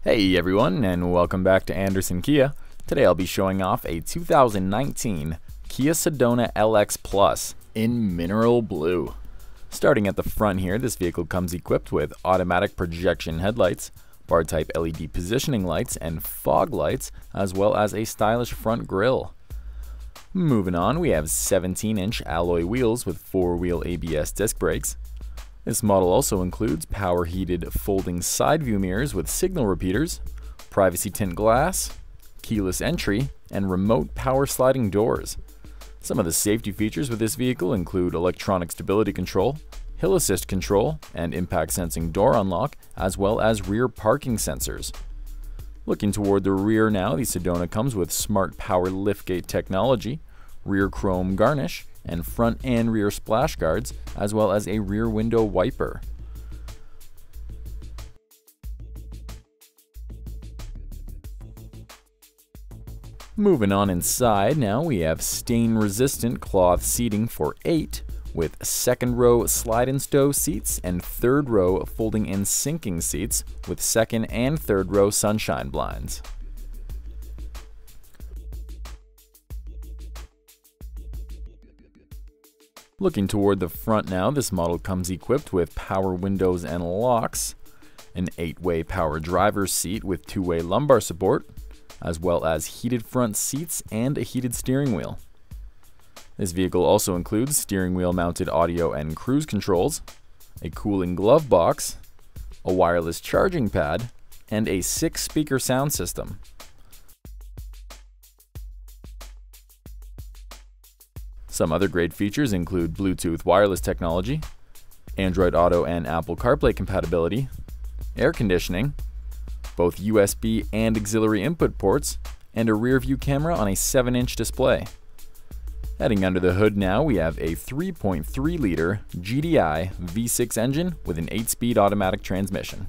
Hey everyone, and welcome back to Anderson Kia. Today I'll be showing off a 2019 Kia Sedona LX Plus in mineral blue. Starting at the front here, this vehicle comes equipped with automatic projection headlights, bar-type LED positioning lights, and fog lights, as well as a stylish front grille. Moving on, we have 17-inch alloy wheels with 4-wheel ABS disc brakes. This model also includes power-heated folding side view mirrors with signal repeaters, privacy tint glass, keyless entry, and remote power sliding doors. Some of the safety features with this vehicle include electronic stability control, hill assist control, and impact sensing door unlock, as well as rear parking sensors. Looking toward the rear now, the Sedona comes with smart power liftgate technology, rear chrome garnish, and front and rear splash guards, as well as a rear window wiper. Moving on inside now, we have stain-resistant cloth seating for 8, with second row slide-in stow seats and third row folding and sinking seats with second and third row sunshine blinds. Looking toward the front now, this model comes equipped with power windows and locks, an 8-way power driver's seat with 2-way lumbar support, as well as heated front seats and a heated steering wheel. This vehicle also includes steering wheel mounted audio and cruise controls, a cooling glove box, a wireless charging pad, and a 6-speaker sound system. Some other great features include Bluetooth wireless technology, Android Auto and Apple CarPlay compatibility, air conditioning, both USB and auxiliary input ports, and a rear view camera on a 7-inch display. Heading under the hood now, we have a 3.3-liter GDI V6 engine with an 8-speed automatic transmission.